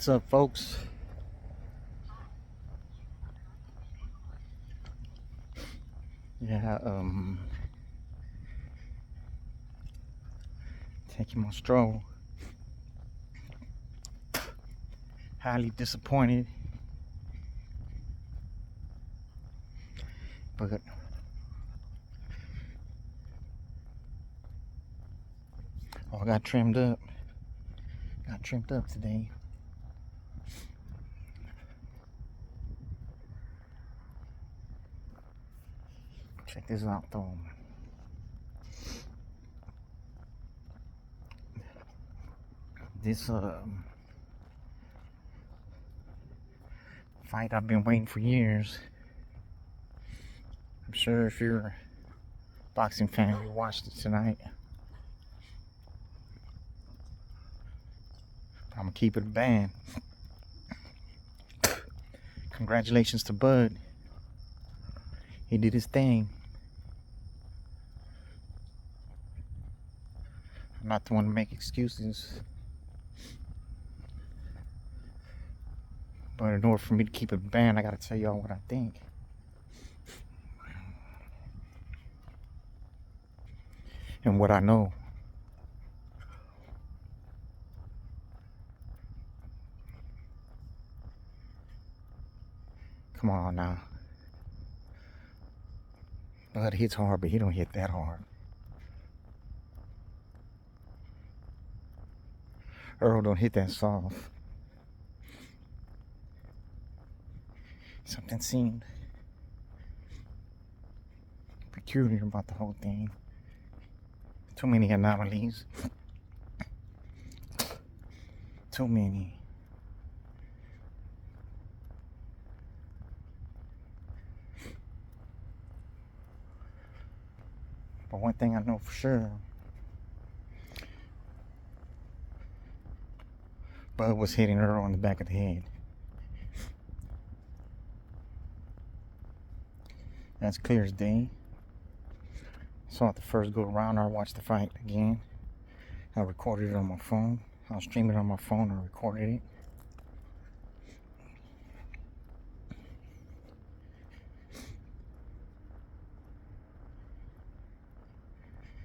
What's up, folks? Yeah, taking my stroll. Highly disappointed, but I got trimmed up. Got trimmed up today. Check this out, though. This fight I've been waiting for years. I'm sure if you're a boxing fan, you watched it tonight. I'm gonna keep it a band. Congratulations to Bud. He did his thing. I'm not the one to make excuses, but in order for me to keep it a band, I gotta tell y'all what I think. And what I know. Come on now. Bud hits hard, but he don't hit that hard. Earl don't hit that soft. Something seemed peculiar about the whole thing. Too many anomalies. Too many. But one thing I know for sure, Bud was hitting Earl on the back of the head. That's clear as day. Saw it the first go around. I watched the fight again. I recorded it on my phone. I was streaming it on my phone. I recorded it.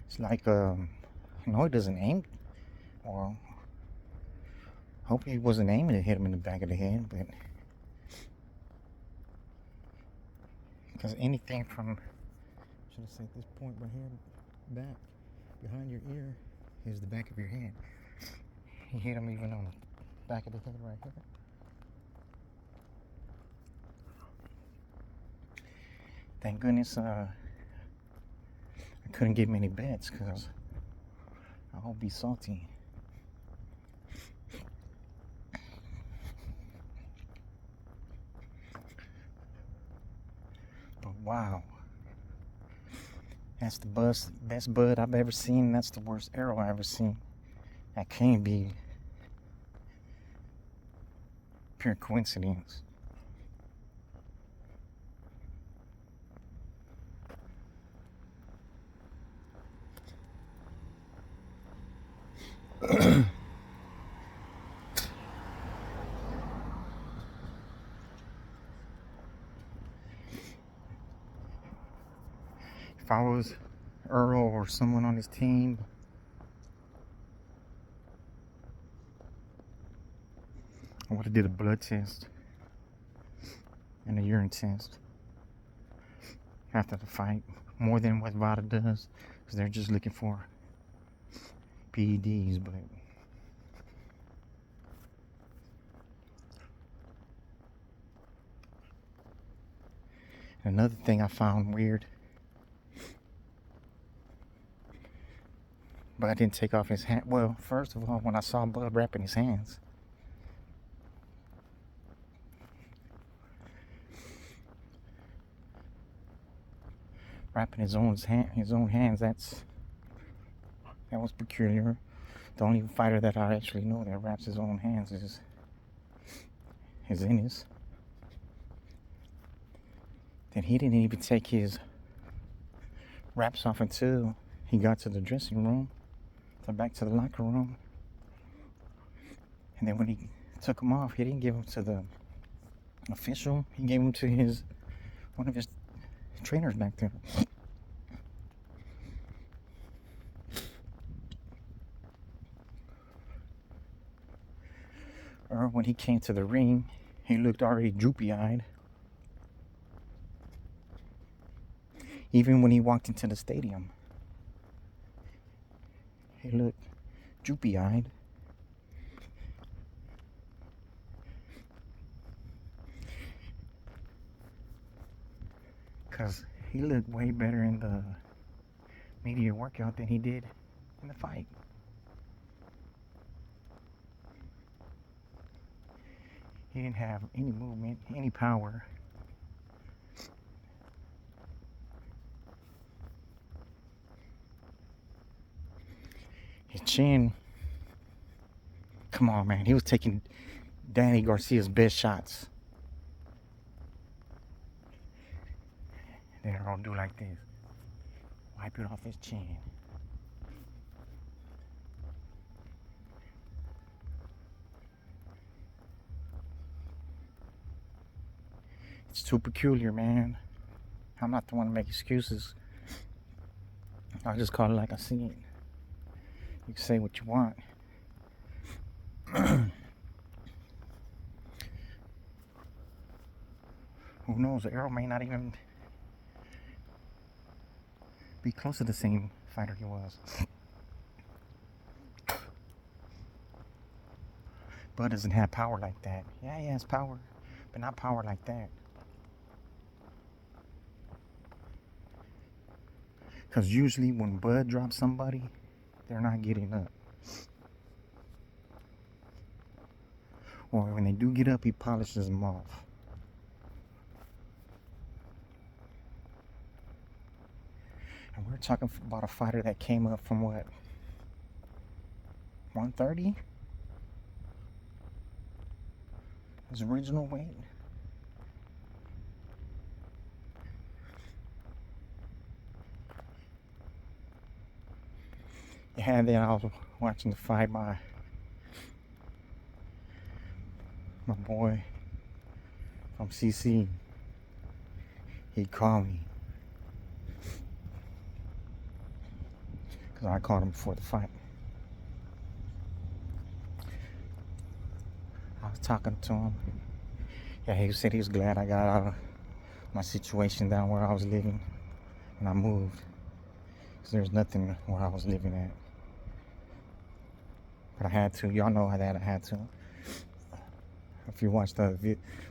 It's like, no, he doesn't aim. Well, hope he wasn't aiming to hit him in the back of the head, but because anything from, should I say, at this point right here, back, behind your ear, is the back of your head. He hit him even on the back of the head right here. Thank goodness I couldn't get many bets because I'll be salty. But wow, that's the best Bud I've ever seen. That's the worst Arrow I've ever seen. That can't be pure coincidence. If I was Earl or someone on his team, I would have did a blood test and a urine test after the fight, more than what VADA does, because they're just looking for PEDs. But another thing I found weird, but I didn't take off his hat. Well, first of all, when I saw Bud wrapping his hands, wrapping his own hands, that was peculiar. The only fighter that I actually know that wraps his own hands is Ennis. Then he didn't even take his wraps off until he got to the dressing room, back to the locker room. And then when he took him off. He didn't give him to the official. He gave him to one of his trainers back there. Or when he came to the ring, he looked already droopy-eyed. Even when he walked into the stadium, he looked droopy-eyed. Because he looked way better in the media workout than he did in the fight. He didn't have any movement, any power. His chin, come on, man. He was taking Danny Garcia's best shots. Then I'll do like this. Wipe it off his chin. It's too peculiar, man. I'm not the one to make excuses. I just call it like I see it. You can say what you want. Who knows? Errol may not even be close to the same fighter he was. Bud doesn't have power like that. Yeah, he has power, but not power like that. Because usually when Bud drops somebody, they're not getting up. Or when they do get up, he polishes them off. And we're talking about a fighter that came up from what? 130? His original weight? Yeah, then I was watching the fight. My boy from CC, he called me because I called him before the fight. I was talking to him. Yeah, he said he was glad I got out of my situation down where I was living and I moved, because there's nothing where I was living at. But I had to. Y'all know that I had to. If you watch my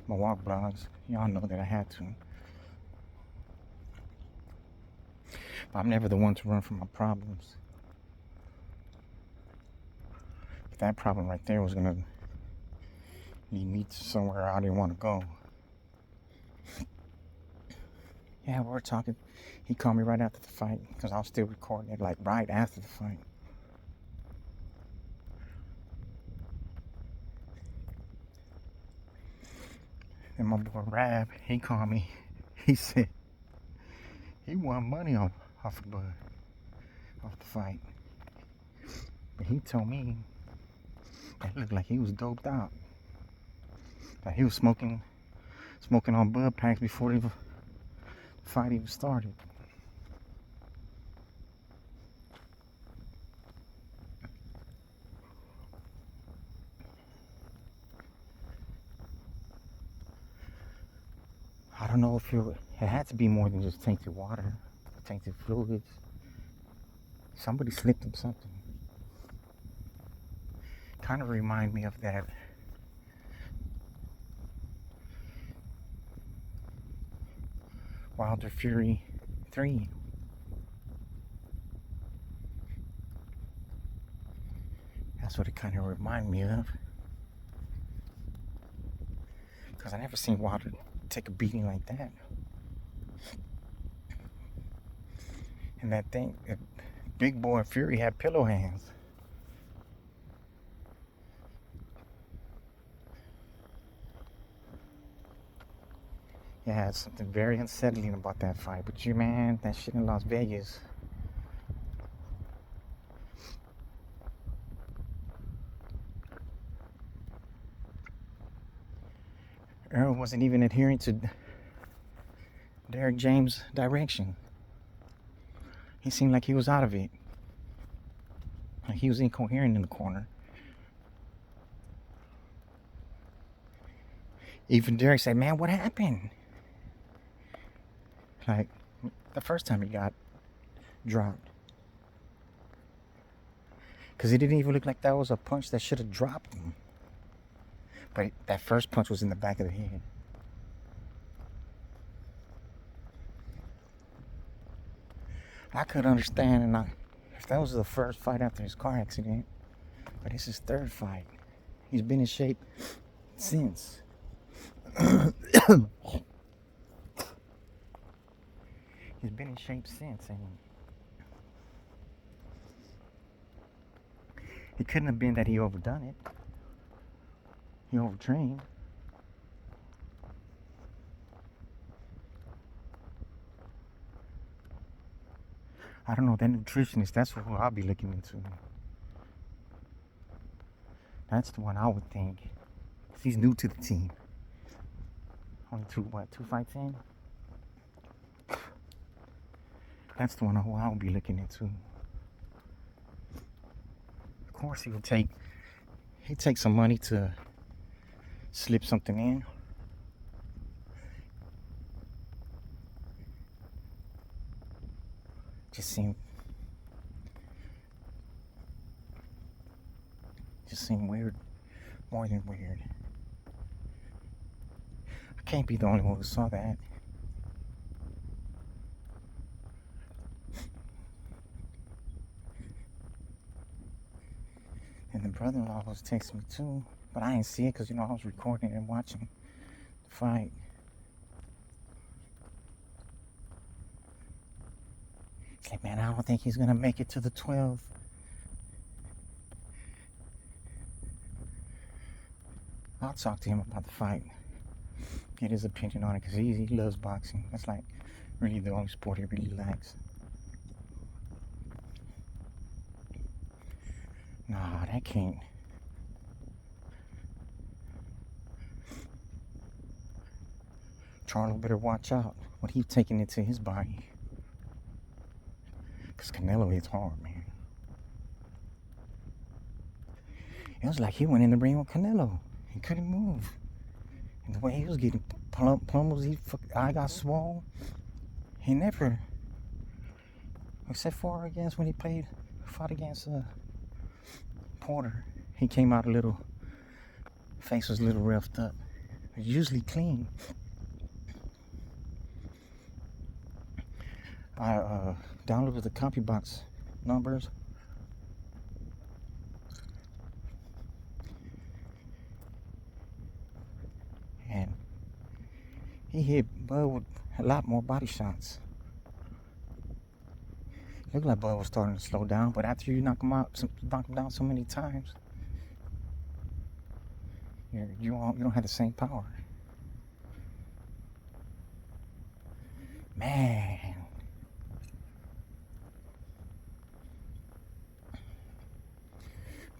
walk blogs, y'all know that I had to. But I'm never the one to run from my problems. But that problem right there was gonna lead me to somewhere I didn't want to go. Yeah, we were talking. He called me right after the fight because I was still recording it, like right after the fight. And my boy Rab, he called me. He said he won money off of Bud, off the fight. But he told me it looked like he was doped out. Like he was smoking on Bud packs before the fight even started. I don't know if it had to be more than just tainted water, tainted fluids. Somebody slipped him something. Kind of remind me of that Wilder Fury 3. That's what it kind of reminded me of. Because I never seen Wilder take a beating like that. And that thing, big boy Fury had pillow hands. Yeah, it's something very unsettling about that fight. But you, man, that shit in Las Vegas. Earl wasn't even adhering to Derek James' direction. He seemed like he was out of it. Like he was incoherent in the corner. Even Derek said, man, what happened? Like, the first time he got dropped. Because it didn't even look like that was a punch that should have dropped him. But that first punch was in the back of the head. I could understand, and if that was the first fight after his car accident, but it's his third fight. He's been in shape since. He's been in shape since, and it couldn't have been that he overdone it. He overtrained. I don't know, that nutritionist, that's who I'll be looking into. That's the one I would think. 'Cause he's new to the team. Only two fights in? That's the one who I would be looking into. Of course, he'd take some money to slip something in. Just seemed weird, more than weird. I can't be the only one who saw that. And the brother-in-law was texting me too, but I didn't see it because, I was recording and watching the fight. He's like, man, I don't think he's going to make it to the 12. I'll talk to him about the fight. Get his opinion on it because he loves boxing. That's like really the only sport he really likes. Nah, that can't. Charlo better watch out what he's taking into his body. Because Canelo hits hard, man. It was like he went in the ring with Canelo. He couldn't move. And the way he was getting pummels, eye got swollen. He never, except for against when he fought against Porter. He came out face was a little roughed up. It's usually clean. I downloaded the CompuBox numbers. And he hit Bud with a lot more body shots. Looked like Bud was starting to slow down, but after you knock him down so many times, you don't have the same power. Man.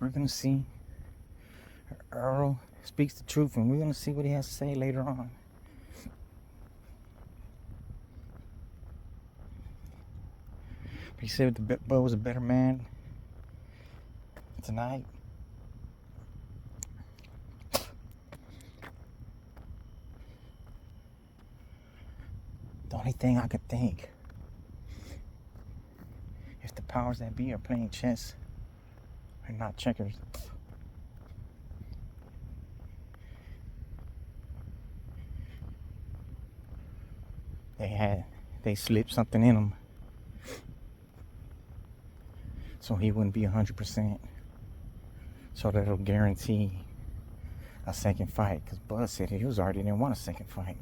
We're going to see Earl speaks the truth, and we're going to see what he has to say later on. He said Bud was a better man tonight. The only thing I could think, if the powers that be are playing chess and not checkers, they slipped something in him so he wouldn't be 100%, so that'll guarantee a second fight, because Bud said he was already didn't want a second fight.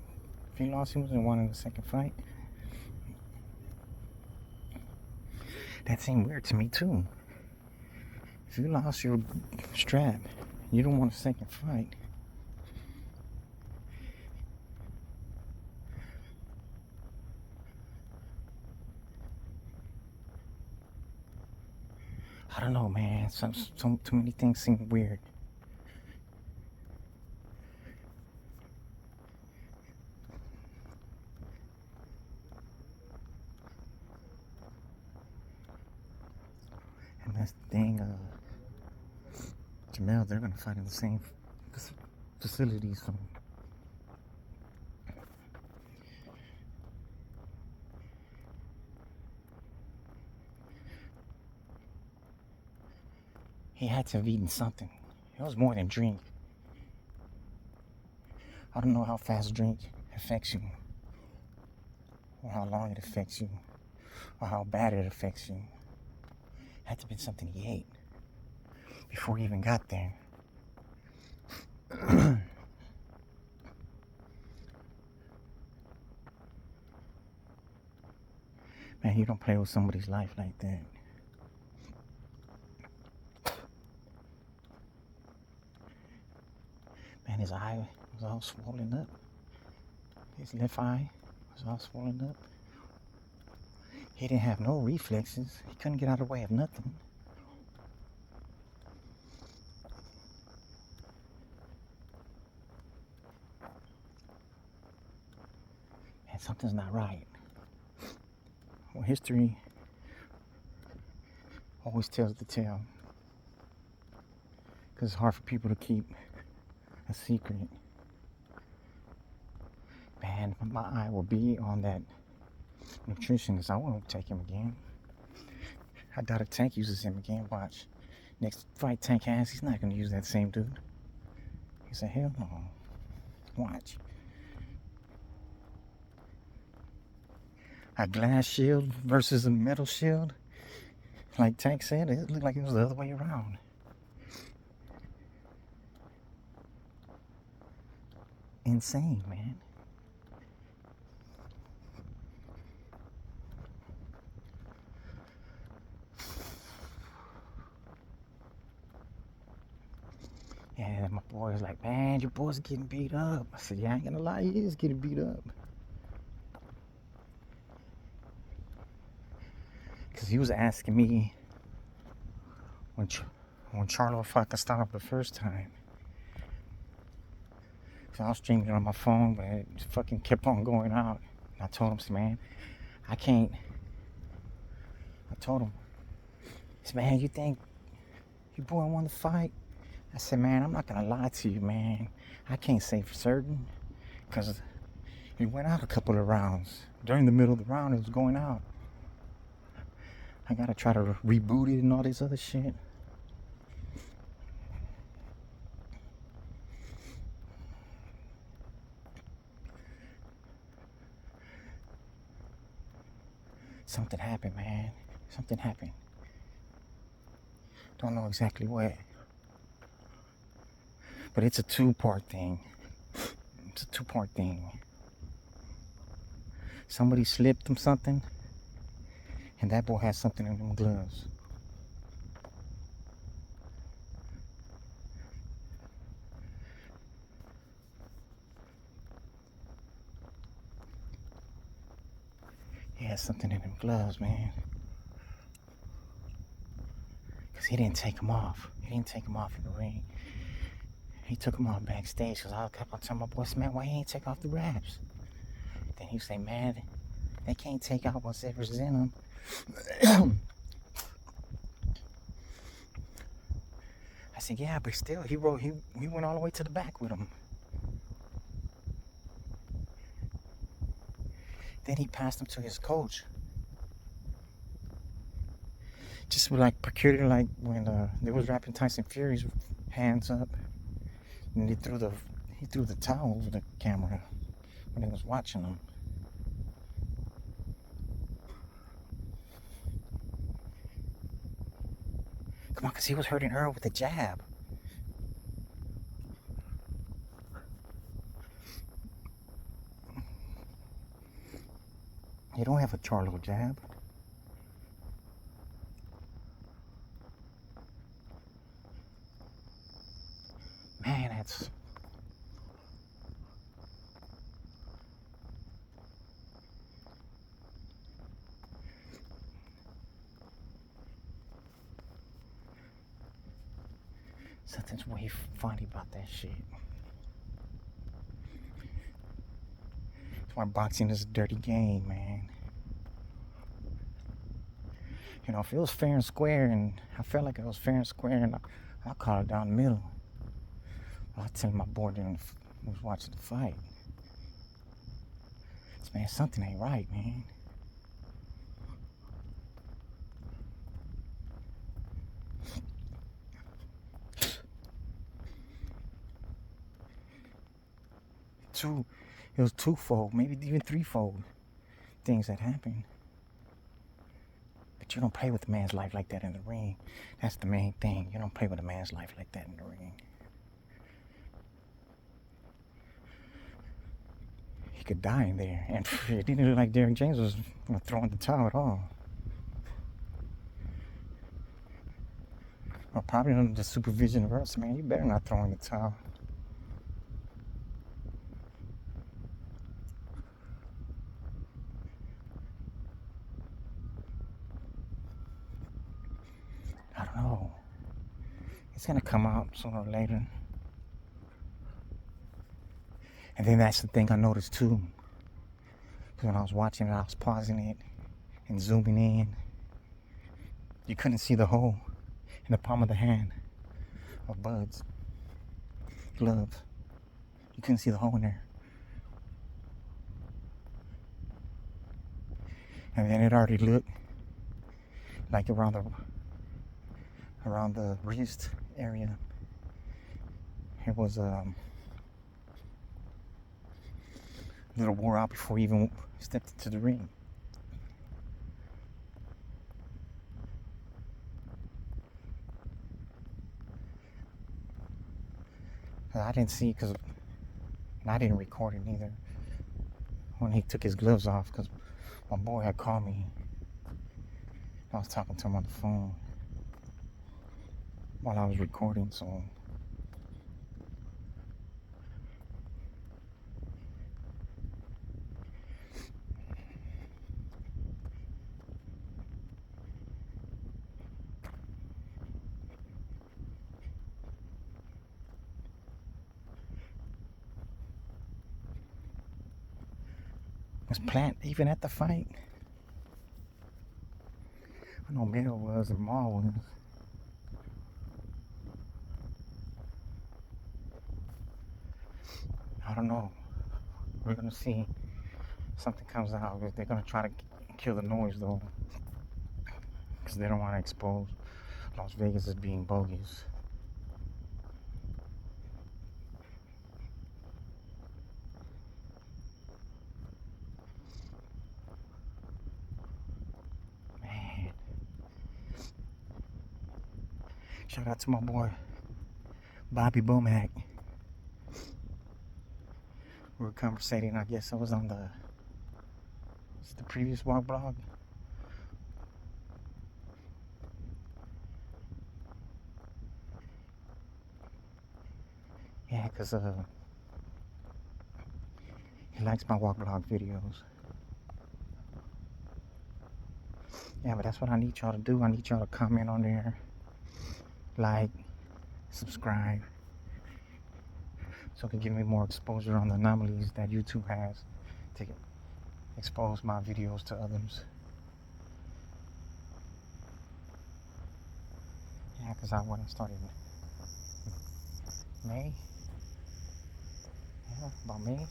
If he lost, he wasn't wanting a second fight. That seemed weird to me too. If you lost your strap, you don't want a second fight. I don't know, man. Too many things seem weird. that's the thing. Jamel, they're gonna fight in the same facilities from. He had to have eaten something. It was more than drink. I don't know how fast drink affects you, or how long it affects you, or how bad it affects you. It had to have been something he ate before he even got there. Man, you don't play with somebody's life like that. Man, his eye was all swollen up. His left eye was all swollen up. He didn't have no reflexes. He couldn't get out of the way of nothing. Man, something's not right. Well, history always tells the tale. Because it's hard for people to keep a secret. Man, my eye will be on that nutritionist. I won't take him again. I doubt if Tank uses him again. Watch. Next fight Tank has, he's not going to use that same dude. He said, hell no. Watch. A glass shield versus a metal shield. Like Tank said, it looked like it was the other way around. Insane, man. Yeah, my boy was like, man, your boy's getting beat up. I said, yeah, I ain't gonna lie, he is getting beat up. Because he was asking me when Charlo fucking stopped the first time. So I was streaming it on my phone, but it fucking kept on going out. And I told him, man, I can't. I told him, I said, man, you think your boy won the fight? I said, man, I'm not gonna lie to you, man. I can't say for certain, because he went out a couple of rounds. During the middle of the round, it was going out. I gotta try to reboot it and all this other shit. Something happened, man. Something happened. Don't know exactly what. But it's a two-part thing. It's a two-part thing. Somebody slipped him something, and that boy has something in them gloves. He has something in them gloves, man. Because he didn't take them off. He didn't take them off in the ring. He took them off backstage. Because I kept on telling my boys, man, why he ain't take off the wraps? Then he say, man, they can't take out whatever's in them. I said, yeah, but still, he went all the way to the back with him. Then he passed him to his coach. Just like peculiar, like when they was rapping Tyson Fury's hands up, and he threw the towel over the camera when he was watching him. Come on, because he was hurting Earl with a jab. You don't have a Charlo jab. Man, that's... Something's way funny about that shit. That's why boxing is a dirty game, man. You know, if it was fair and square, and I felt like it was fair and square, and I'll call it down the middle. I tell my boy during was watching the fight, man, something ain't right, man. It was twofold, maybe even threefold things that happened. But you don't play with a man's life like that in the ring. That's the main thing. You don't play with a man's life like that in the ring. He could die in there. And it didn't look like Derrick James was throwing the towel at all. Or probably under the supervision of us, man, you better not throw in the towel. I don't know. It's gonna come out sooner or later. And then that's the thing I noticed too. Because when I was watching it, I was pausing it and zooming in. You couldn't see the hole in the palm of the hand of Bud's glove. You couldn't see the hole in there. And then it already looked like around the wrist area, it was a little wore out before he even stepped into the ring. I didn't see it because I didn't record it either when he took his gloves off, because my boy had called me. I was talking to him on the phone while I was recording, so was Plant even at the fight? I know Mel was and Ma was. I don't know. We're gonna see. Something comes out. They're gonna try to kill the noise though, because they don't want to expose Las Vegas as being bogus. Man, shout out to my boy Bobby Bomack. We were conversating. I guess I was on the previous walk blog. Yeah, because he likes my walk blog videos. Yeah, but that's what I need y'all to do. I need y'all to comment on there, like, subscribe, so it can give me more exposure on the anomalies that YouTube has to expose my videos to others. Yeah, because when I started May, yeah, about May.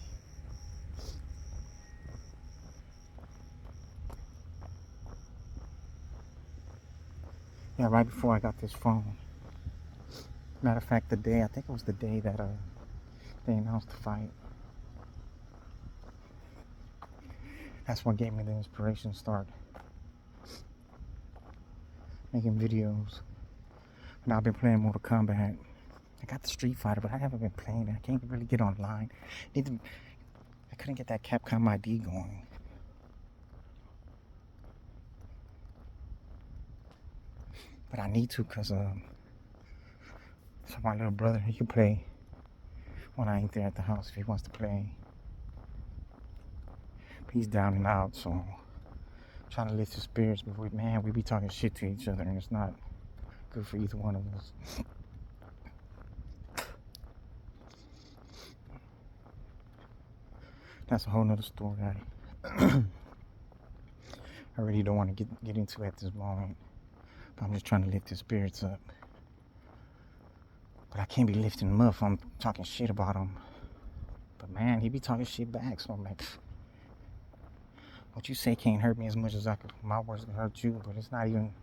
Yeah, right before I got this phone. Matter of fact, I think it was the day that they announced the fight. That's what gave me the inspiration to start making videos. And I've been playing Mortal Kombat. I got the Street Fighter, but I haven't been playing it. I can't really get online. I couldn't get that Capcom ID going. But I need to, because so my little brother, he can play when I ain't there at the house if he wants to play. He's down and out, so I'm trying to lift his spirits. But we be talking shit to each other, and it's not good for either one of us. That's a whole nother story. I really don't want to get into at this moment. But I'm just trying to lift his spirits up. But I can't be lifting him up if I'm talking shit about him. But man, he be talking shit back, so I'm like, what you say can't hurt me as much as my words can hurt you, but it's not even,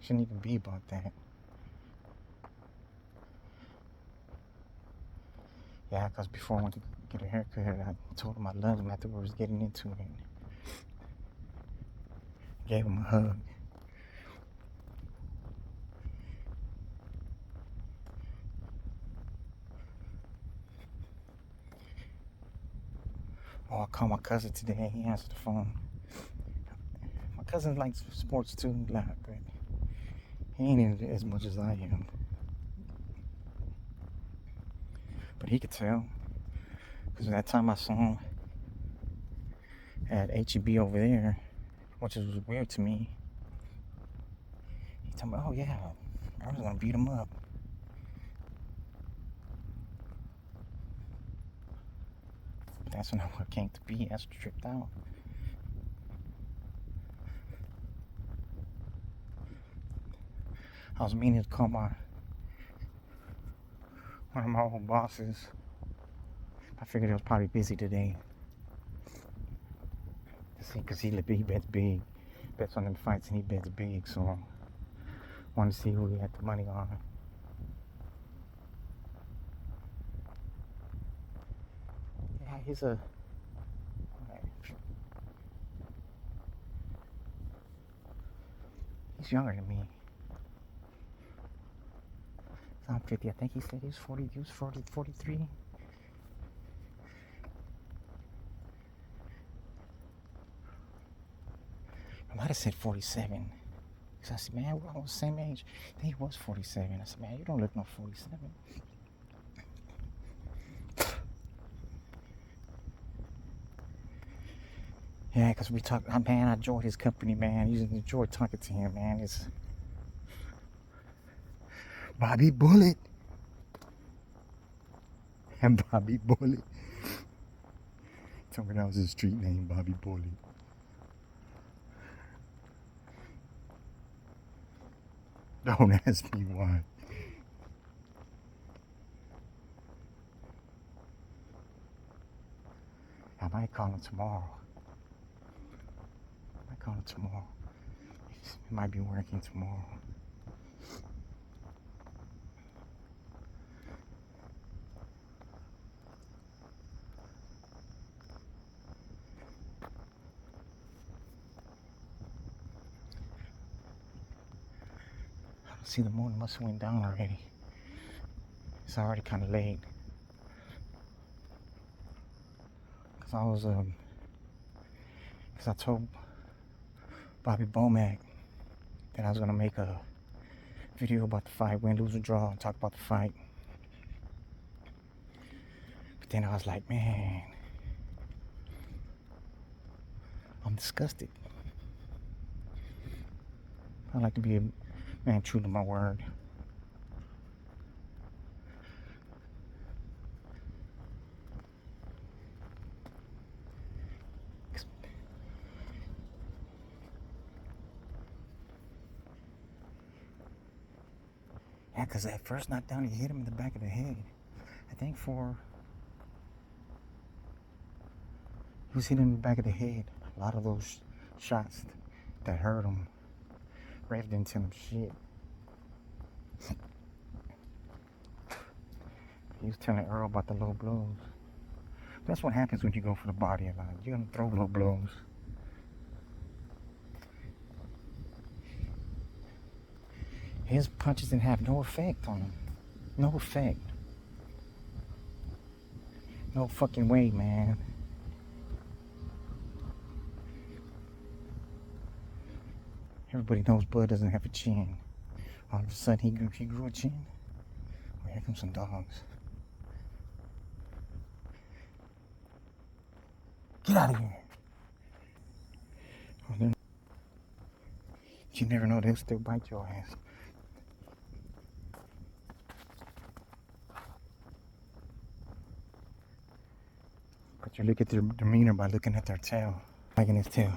shouldn't even be about that. Yeah, because before I went to get a haircut, I told him I loved him after we was getting into it. Gave him a hug. Oh, I called my cousin today. He answered the phone. My cousin likes sports too, but he ain't in it as much as I am. But he could tell. Because that time I saw him at HEB over there, which was weird to me. He told me, oh yeah, I was going to beat him up. That's when I came to be. I tripped out. I was meaning to call one of my old bosses. I figured he was probably busy today. Because he bets big. Bets on them fights and he bets big. So I wanted to see who he had the money on. Yeah, he's younger than me. I'm 50. I think he said he was 40. He was 43. I might have said 47. Because I said, man, we're all the same age. I think he was 47. I said, man, you don't look no 47. Yeah, because we talk, man, I enjoyed his company, man. You enjoyed talking to him, man. It's Bobby Bullet. And Bobby Bullet. Told me that was his street name, Bobby Bullet. Don't ask me why. I might call him tomorrow. He might be working tomorrow. I don't see the moon. It must have went down already. It's already kind of late. Because I told Bobby Bomack that I was going to make a video about the fight, win, lose, or draw, and talk about the fight. But then I was like, man, I'm disgusted. I like to be a man true to my word. Yeah, because that first knockdown, he hit him in the back of the head. I think he was hit in the back of the head. A lot of those shots that hurt him revved into him shit. He was telling Earl about the low blows. That's what happens when you go for the body a lot. You're going to throw low blows. His punches didn't have no effect on him. No effect. No fucking way, man. Everybody knows Bud doesn't have a chin. All of a sudden, he grew a chin. Oh, here comes some dogs. Get out of here. Oh, you never know, they'll still bite your ass. But you look at their demeanor by looking at their tail. Liking his tail.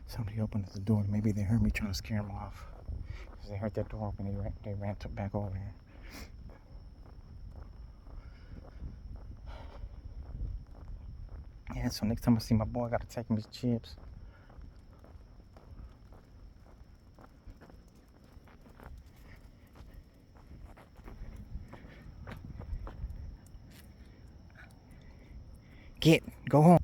Somebody opened the door. Maybe they heard me trying to scare them off. Because they heard that door open. They ran back over there. Yeah, so next time I see my boy, I gotta take him his chips. Go home.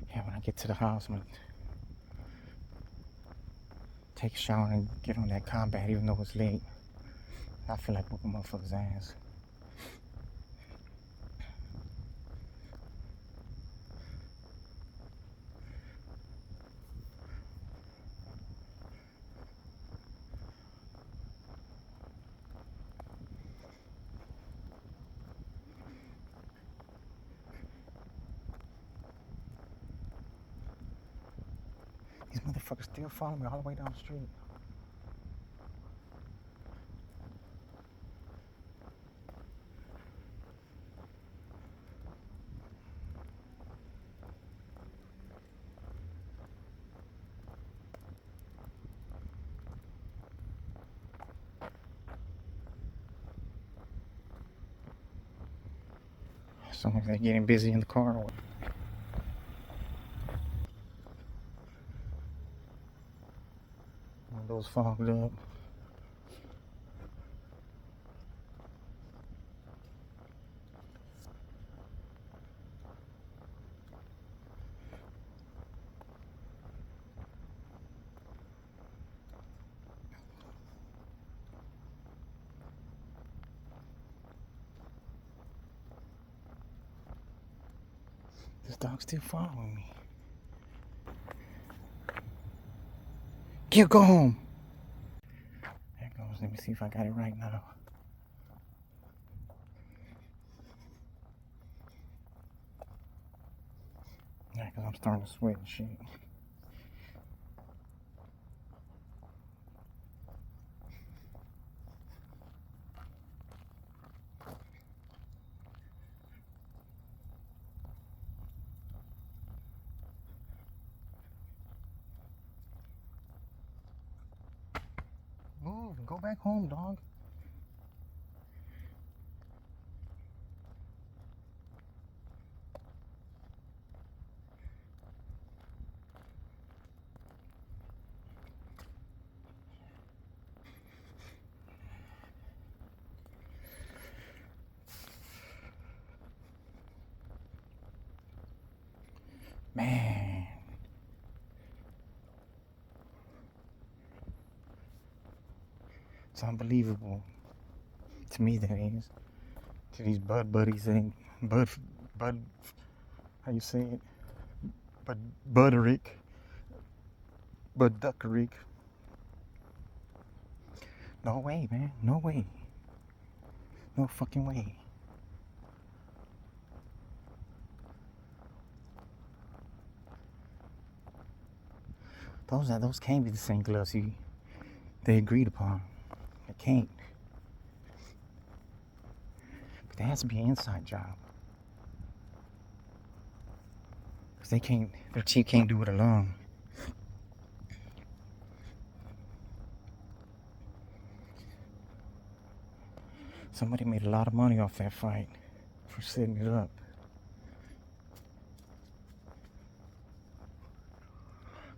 Yeah, when I get to the house, I'm gonna take a shower and get on that combat even though it's late. I feel like whooping motherfuckers' ass. These motherfuckers still following me all the way down the street. So they're getting busy in the car. One of those fogged up. This dog's still following me. Go home. There it goes. Let me see if I got it right now. Yeah, because I'm starting to sweat and shit. Move. Go back home, dog. Man. It's unbelievable. To me, that is. To these bud buddies and bud, how you say it? Budderick. Bud Duckerick. No way, man. No way. No fucking way. Those can't be the same gloves they agreed upon. They can't. But there has to be an inside job. Because their chief can't do it alone. Somebody made a lot of money off that fight for setting it up.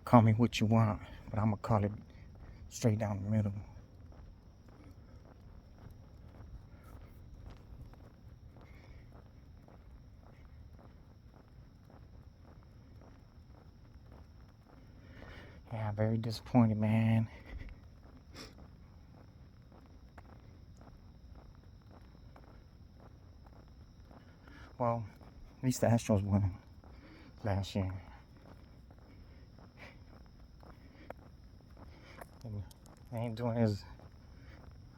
Call me what you want, but I'm going to call it straight down the middle. Yeah, I'm very disappointed, man. Well, at least the Astros won last year. And they ain't doing as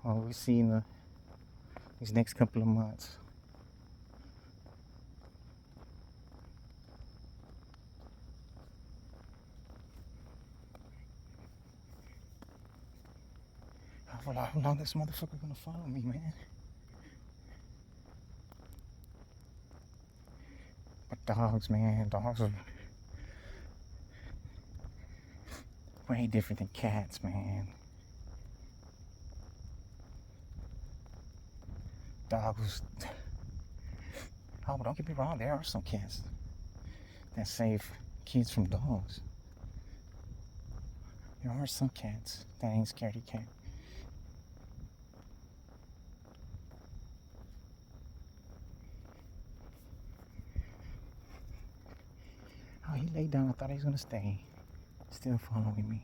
well we see in these next couple of months. How long this motherfucker gonna follow me, man? But dogs, man, dogs are way different than cats, man. Dogs. Oh, don't get me wrong, there are some cats that save kids from dogs. There are some cats that ain't scaredy cat. Oh, he laid down. I thought he was gonna stay. Still following me.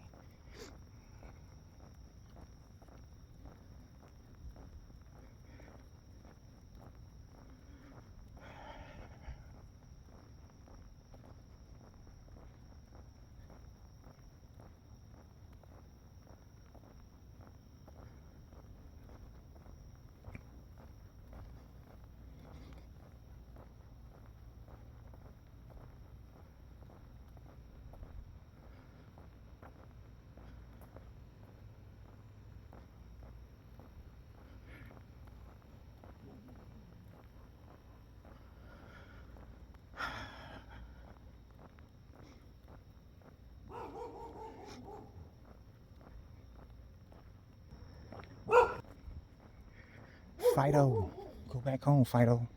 Fido, go back home, Fido.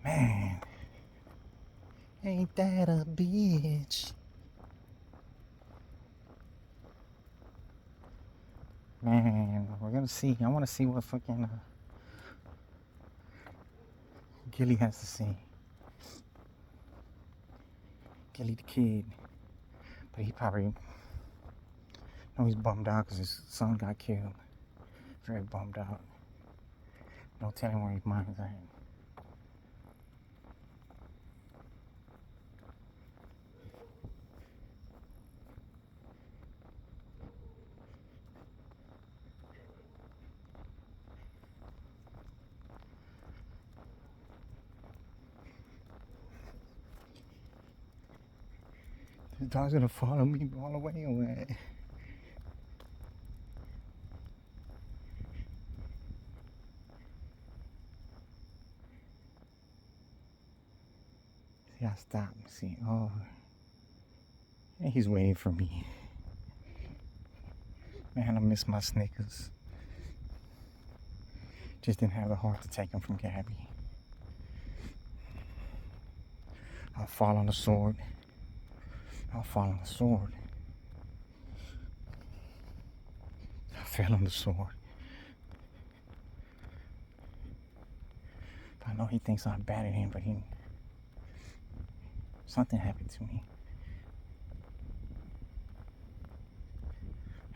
Man, ain't that a bitch? Man, we're gonna see. I wanna see what fucking Gilly has to say. Gilly the kid. But he probably, no, he's bummed out because his son got killed. Very bummed out. No telling where his mind's at. The dog's gonna follow me all the way away. See, I stopped and see. Oh, and he's waiting for me. Man, I miss my Snickers. Just didn't have the heart to take them from Gabby. I'll fall on the sword. I'll fall on the sword. I fell on the sword. I know he thinks I'm bad at him, but something happened to me.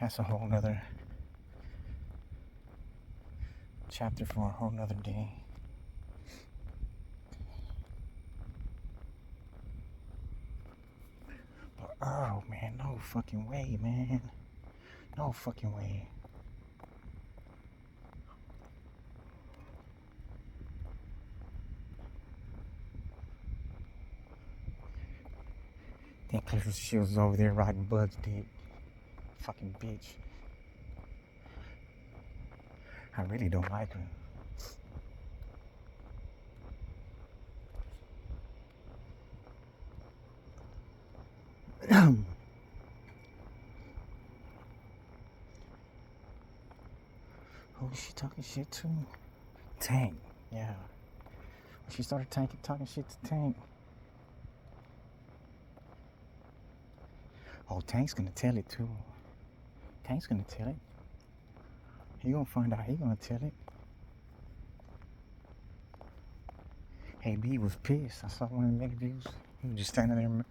That's a whole nother chapter for a whole nother day. But oh man, no fucking way, man. No fucking way. Then Clifford Shields is over there riding Bud's dick. Fucking bitch. I really don't like her. Who is she talking shit to? Tank, yeah. She started talking shit to Tank. Oh, Tank's gonna tell it too. Tank's gonna tell it. He gonna find out. He gonna tell it. Hey, B was pissed. I saw one of the interviews. He was just standing there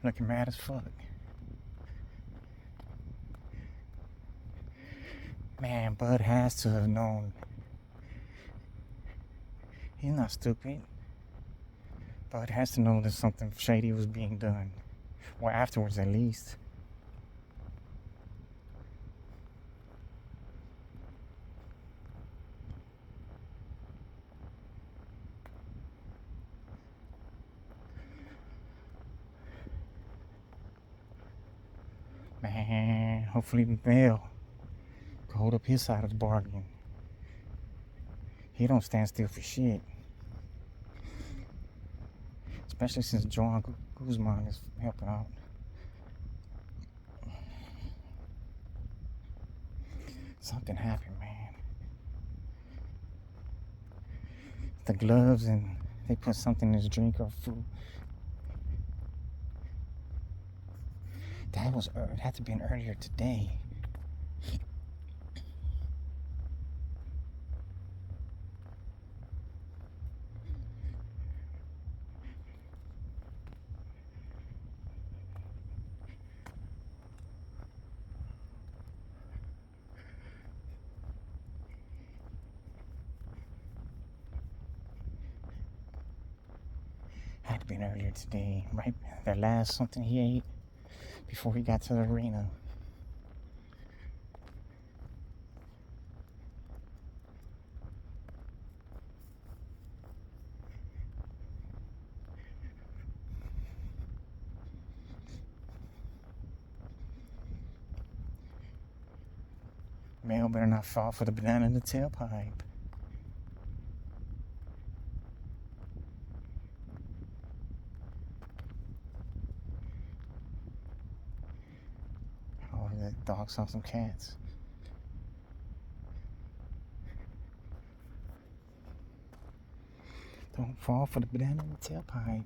looking mad as fuck. Man, Bud has to have known He's not stupid. But has to know that something shady was being done. Or afterwards, at least. Man, hopefully Mel can hold up his side of the bargain. He don't stand still for shit. Especially since Joan Guzman is helping out. Something happened, man. The gloves and they put something in his drink or food. That had to have been earlier today. Had to been earlier today, right? That last something he ate before he got to the arena. Mel better not fall for the banana in the tailpipe. Oh, that dog saw some cats. Don't fall for the banana in the tailpipe.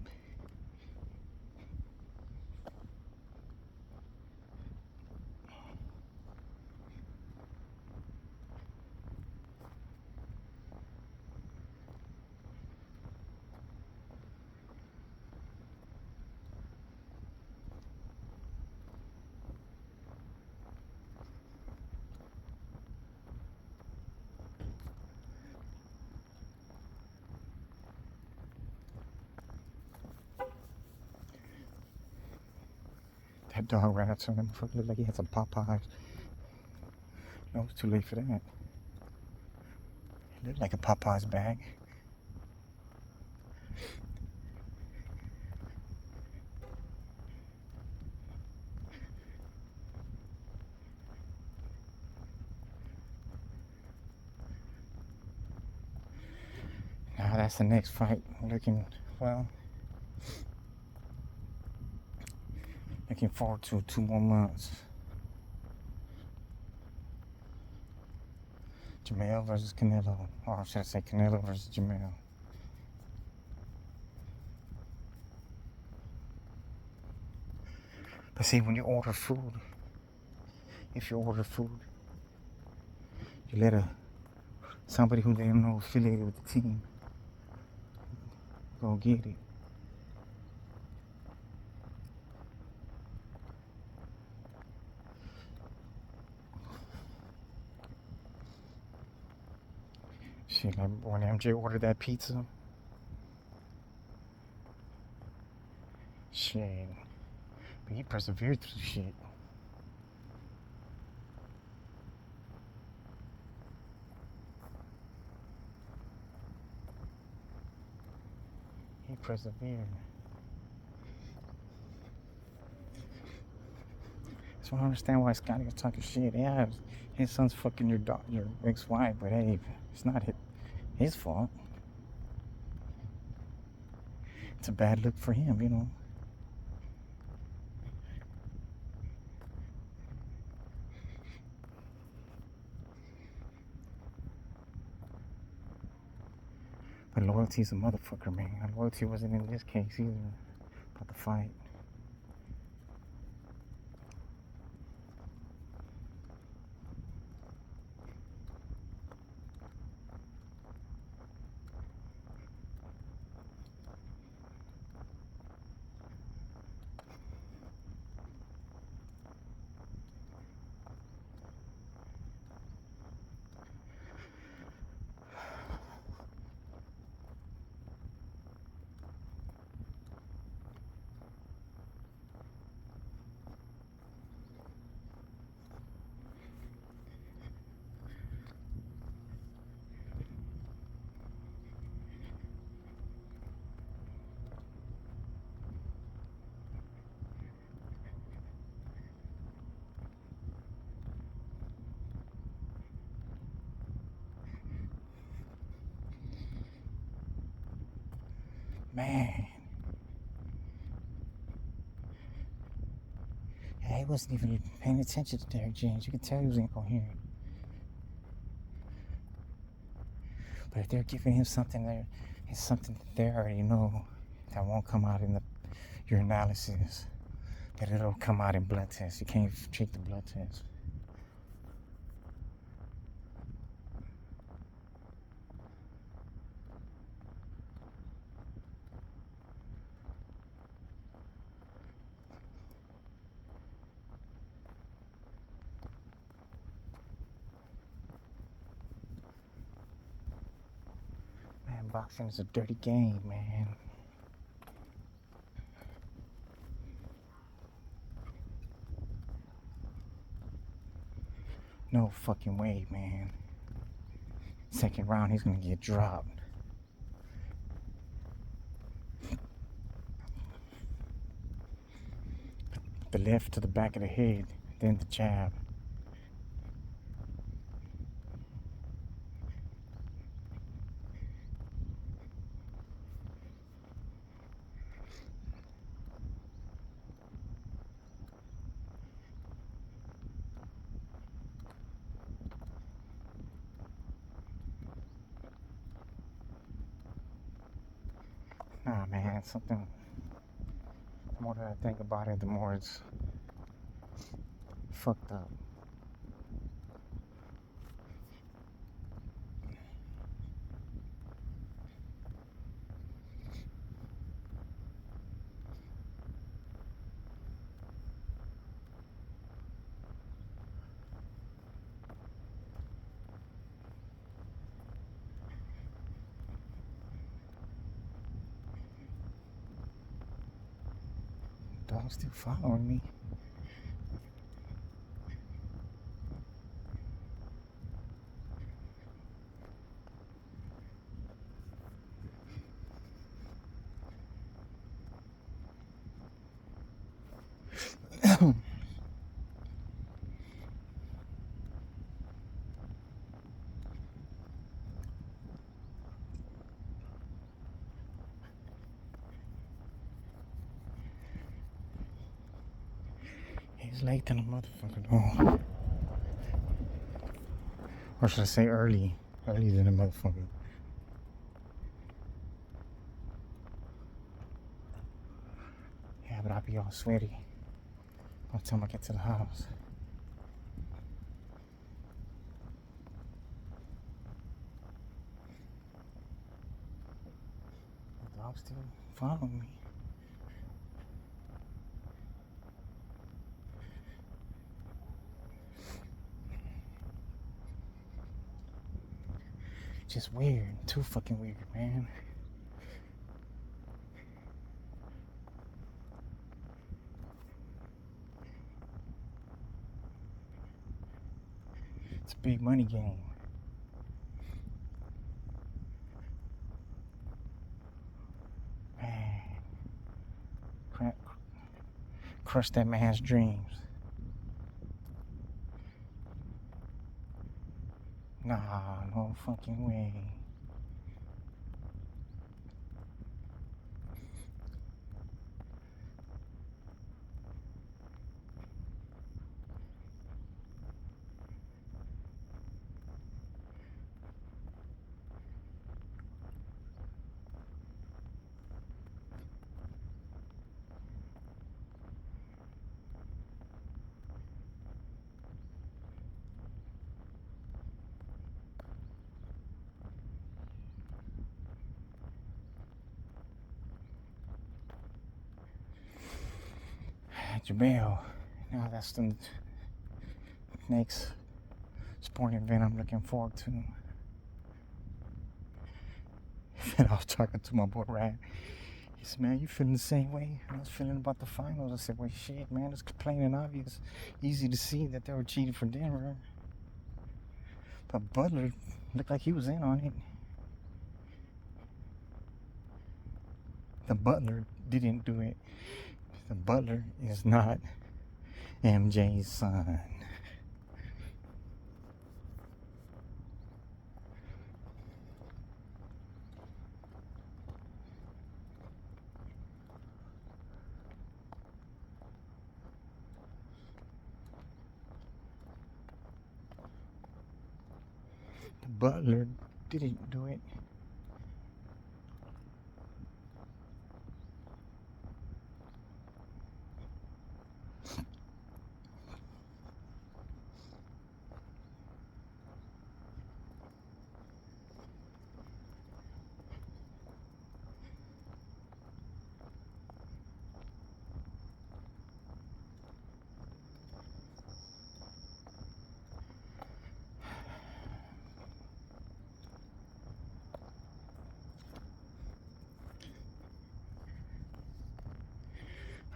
That dog ran up to him. Looked like he had some Popeyes. No, it's too late for that. It looked like a Popeyes bag. Now that's the next fight. Looking forward to 2 more months. Jamel versus Canelo. Or should I say Canelo versus Jamel? But see, when you order food, if you order food, you let somebody who they don't know affiliated with the team go get it. Shit, like when MJ ordered that pizza. Shit. But he persevered through shit. He persevered. So I don't understand why Scotty was talking shit. Yeah, his son's fucking your ex-wife, but hey, it's not his fault. It's a bad look for him, you know. But loyalty's a motherfucker, man. Loyalty wasn't in this case either. About the fight. Man. Yeah, he wasn't even paying attention to Derrick James. You could tell he was incoherent. But if they're giving him something there, it's something that they already know that won't come out in your analysis. That it'll come out in blood tests. You can't check the blood test. Man, boxing is a dirty game, man. No fucking way, man. Second round, he's gonna get dropped. The left to the back of the head, then the jab. Nah, man, something. The more that I think about it, the more it's fucked up. Dog's still following me. He's late than a motherfucker, though. Or should I say early? Early than a motherfucker. Yeah, but I'll be all sweaty by the time I get to the house. The dog's still following me. Just weird. Too fucking weird, man. It's a big money game. Man. Crush that man's dreams. Nah, no fucking way. Jamel. Now that's the next sporting event I'm looking forward to. And I was talking to my boy Ryan. He said, man, you feeling the same way I was feeling about the finals? I said, well, shit, man, it's plain and obvious. Easy to see that they were cheating for Denver. But Butler looked like he was in on it. The Butler didn't do it. The Butler is not MJ's son. Butler didn't do it.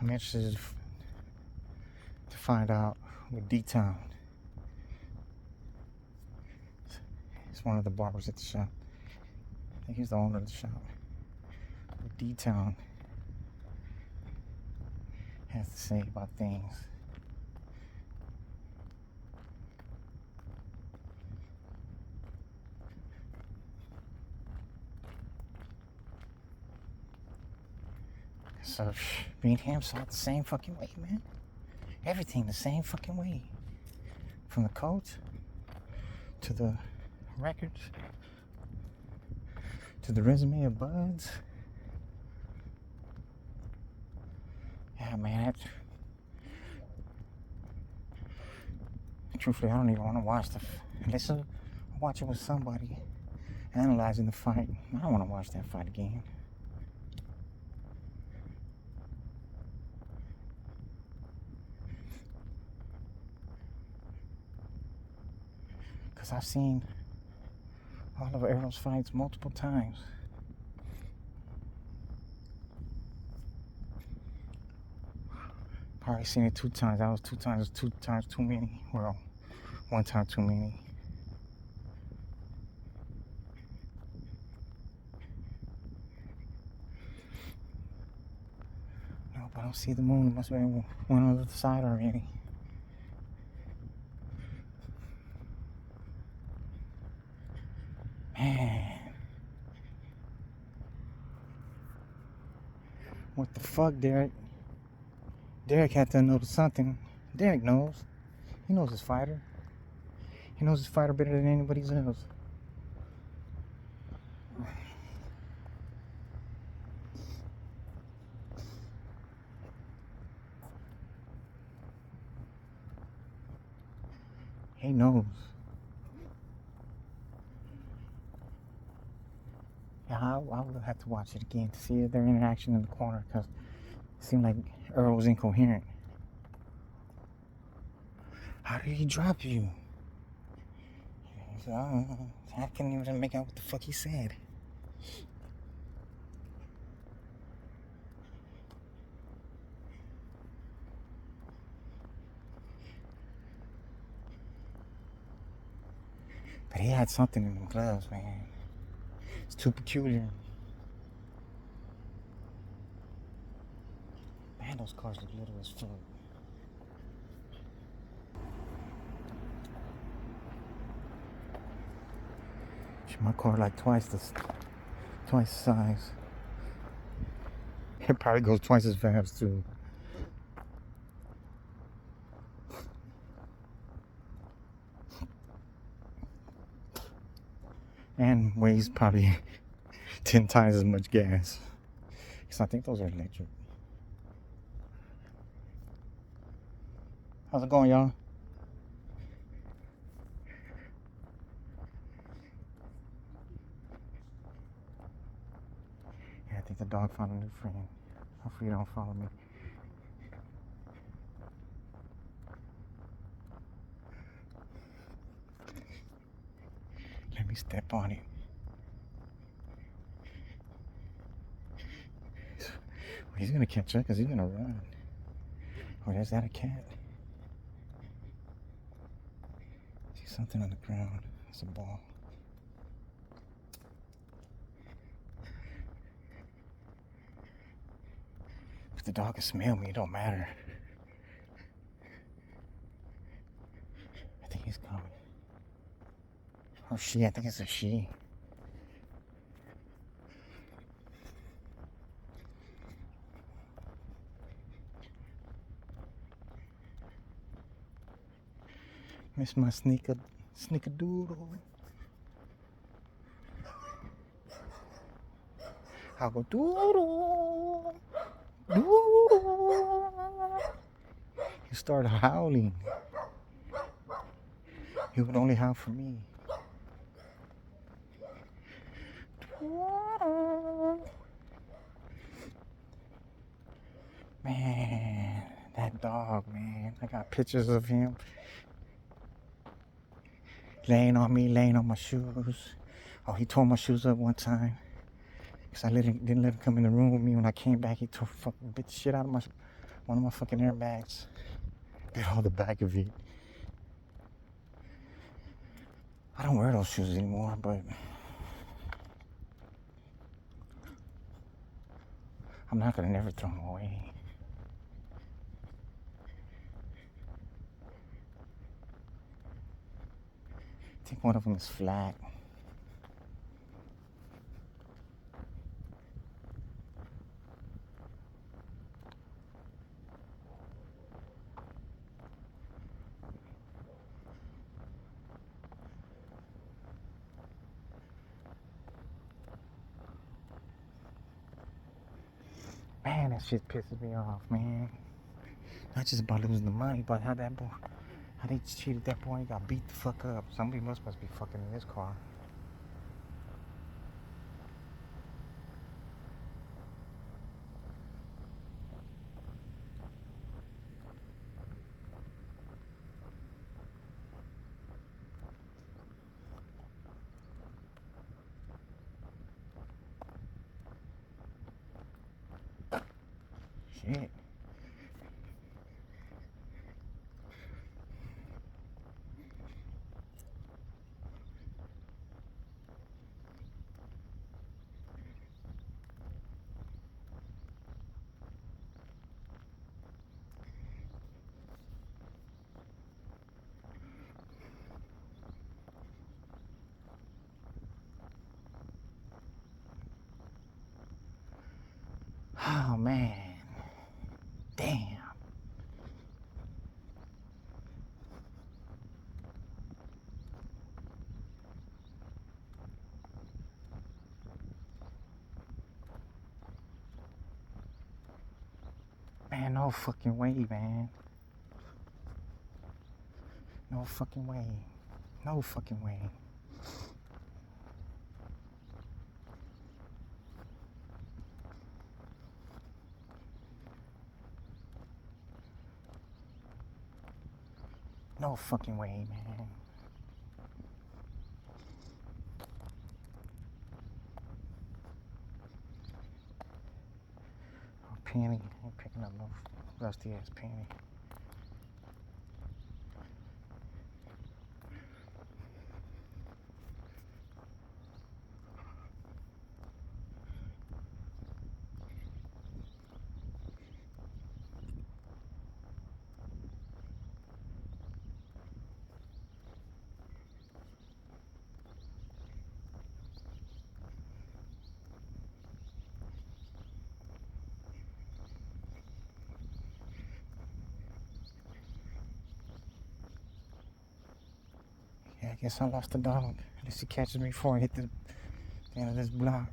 I'm interested to find out with D-Town. He's one of the barbers at the shop. I think he's the owner of the shop. What D-Town has to say about things. So, me and him saw it the same fucking way, man. Everything the same fucking way. From the coats to the records to the resume of Buds. Yeah, man. Truthfully, I don't even want to watch unless I watch it with somebody analyzing the fight. I don't want to watch that fight again. Because I've seen all of Errol's fights multiple times. Probably seen it 2 times. That was 2 times too many. Well, 1 time too many. Nope, I don't see the moon. It must have been one on the other side already. Man. What the fuck, Derek? Derek had to notice something. Derek knows. He knows his fighter. He knows his fighter better than anybody else. He knows. Yeah, I would have to watch it again to see their interaction in the corner because it seemed like Earl was incoherent. How did he drop you? I couldn't even make out what the fuck he said. But he had something in the gloves, man. It's too peculiar. Man, those cars look little as fuck. My car like twice the size. It probably goes twice as fast too. And weighs probably 10 times as much gas. Because I think those are electric. How's it going, y'all? Yeah, I think the dog found a new friend. Hopefully you don't follow me. Let me step on it. Well, he's gonna catch up because he's gonna run. Oh, there's that a cat. See something on the ground. It's a ball. If the dog can smell me, it don't matter. I think he's coming. Oh, she. I think it's a she. Miss my sneaker doodle. I'll go doo doo. He started howling. He would only howl for me. Man, that dog, man. I got pictures of him laying on me, laying on my shoes. Oh, he tore my shoes up one time because I didn't let him come in the room with me. When I came back, he tore fucking bit the shit out of one of my fucking airbags. Bit all the back of it. I don't wear those shoes anymore, but I'm not gonna never throw them away. I think one of them is flat. Man, that shit pisses me off, man. Not just about losing the money, but how they cheated that boy and got beat the fuck up. Somebody must be fucking in this car. Shit. Oh, man. Damn. Man, no fucking way, man. No fucking way. No fucking way. No fucking way, man. Oh, Penny. I'm picking up no rusty ass Penny. Yeah, I guess I lost the dog. At least he catches me before I hit the end of this block.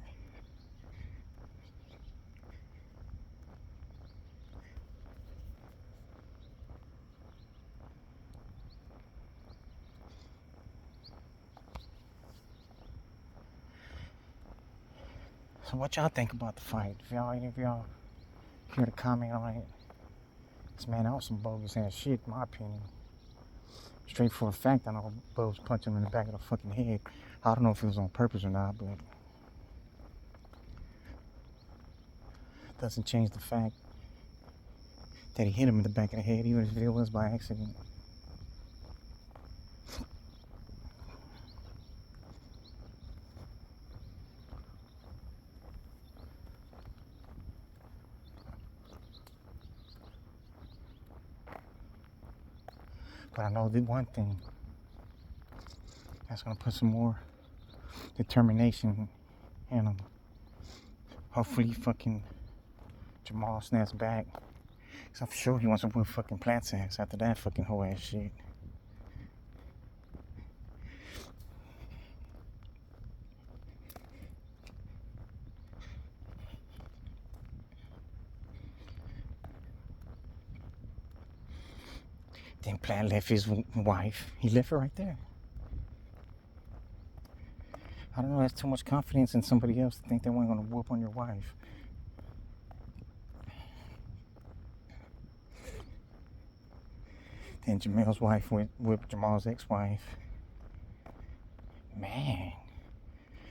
So what y'all think about the fight? If any of y'all care to comment on it. This man, that was some bogus ass shit, in my opinion. Straight for a fact, I know Bubs punched him in the back of the fucking head. I don't know if it was on purpose or not, but it doesn't change the fact that he hit him in the back of the head, even if it was by accident. But I know the one thing that's gonna put some more determination in him. Hopefully fucking Jamal snaps back. Cause I'm sure he wants to whoop fucking Platt's ass after that fucking whole ass shit. Then Platt left his wife. He left her right there. I don't know, that's too much confidence in somebody else to think they weren't going to whoop on your wife. Then Jamel's wife whipped Jamal's ex-wife. Man.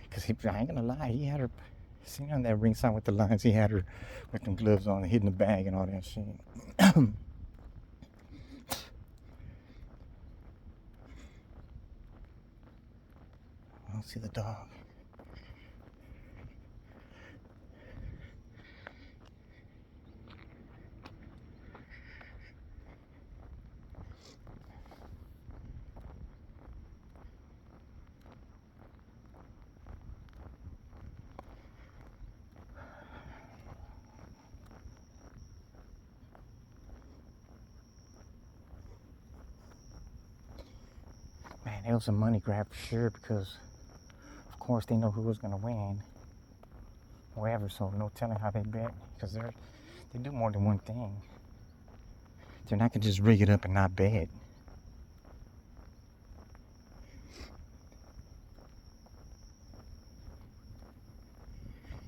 Because I ain't going to lie, he had her, seen her on that ringside with the lines, he had her with them gloves on, hitting the bag and all that shit. I don't see the dog. Man, it was a money grab for sure because, of course, they know who was going to win. Whatever, so no telling how they bet because they do more than one thing. They're not going to just rig it up and not bet.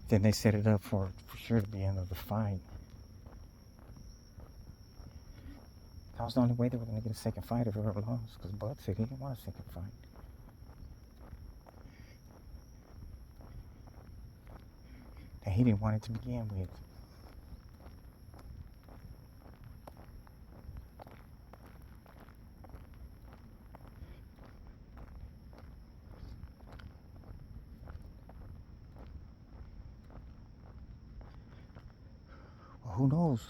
Then they set it up for sure to be end of the fight. That was the only way they were going to get a second fight if whoever lost, because Bud said he didn't want a second fight. That he didn't want it to begin with. Well, who knows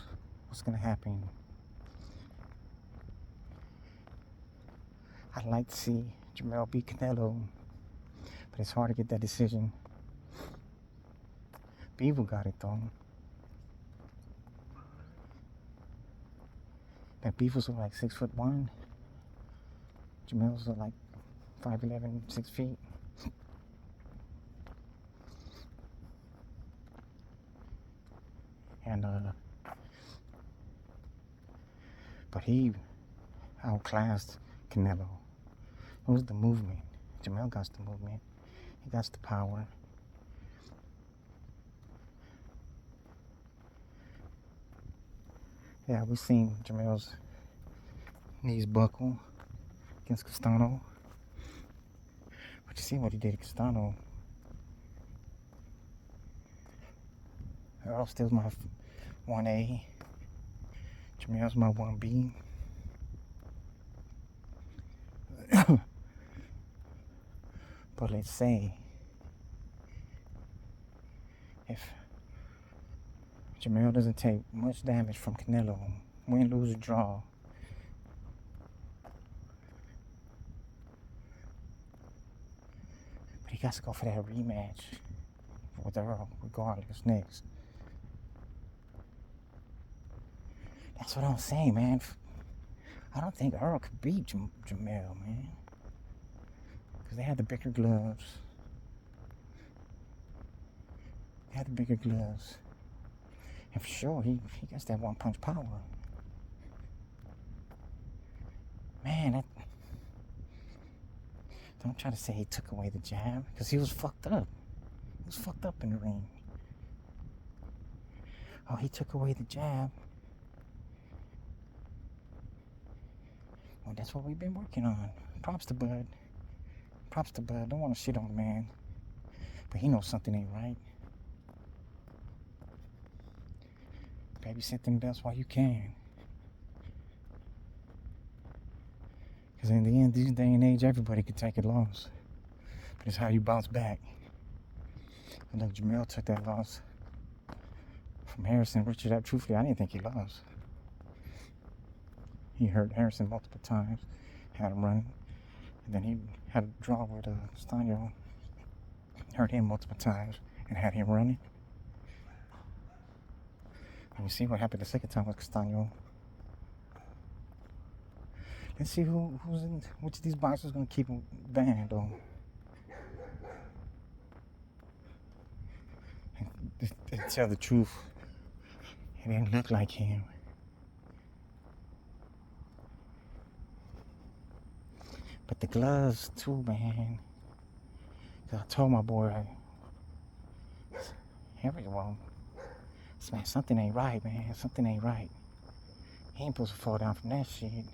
what's going to happen? I'd like to see Jamel beat Canelo, but it's hard to get that decision. Bivol got it though. That Bivol's like 6'1". Jamel's like 5'11", 6 feet. And but he outclassed Canelo. It was the movement. Jamel got the movement. He got the power. Yeah, we seen Jamel's knees buckle against Castano. But you see what he did to Castano. Earl still's my 1A. Jamel's my 1B. But let's say if Jamel doesn't take much damage from Canelo, win, lose, or draw, but he got to go for that rematch with Earl regardless next. That's what I'm saying, man. I don't think Earl could beat Jamel, man. Because they had the bigger gloves. And for sure, he gets that one-punch power. Man, don't try to say he took away the jab. Because he was fucked up. He was fucked up in the ring. Oh, he took away the jab. Well, that's what we've been working on. Props to Bud. Don't want to shit on the man. But he knows something ain't right. Babysit them belts while you can. Because in the end, this day and age, everybody can take a loss. But it's how you bounce back. And look, Jamel took that loss from Harrison. Richard, truthfully, I didn't think he lost. He hurt Harrison multiple times, had him running. And then he had a draw with Castaño. Hurt him multiple times and had him running. And you see what happened the second time with Castaño. Let's see which of these boxers going to keep him banned, though. And tell the truth, it didn't look like him. But the gloves too, man. 'Cause I told my boy, everyone, man, something ain't right, man. Something ain't right. He ain't supposed to fall down from that shit.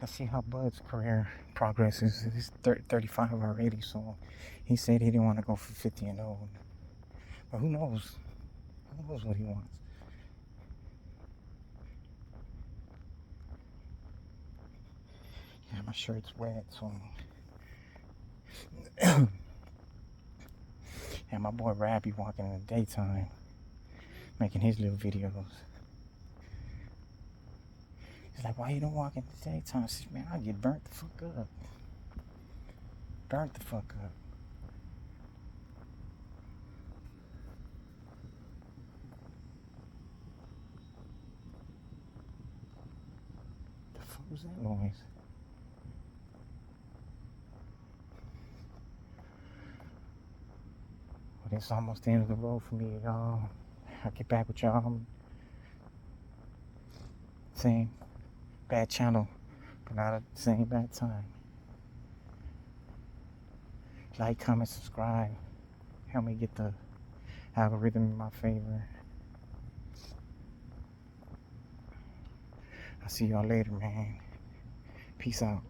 Let's see how Bud's career progresses. He's 35 already, so he said he didn't want to go for 50 and old. But who knows? Who knows what he wants? Yeah, my shirt's wet, so. And my boy Rab be walking in the daytime, making his little videos. He's like, why you don't walk in the daytime? I said, man, I get burnt the fuck up. Burnt the fuck up. The fuck was that noise? Well, it's almost the end of the road for me, y'all. I'll get back with y'all. Same bad channel, but not at the same bad time. Like, comment, subscribe. Help me get the algorithm in my favor. I'll see y'all later, man. Peace out.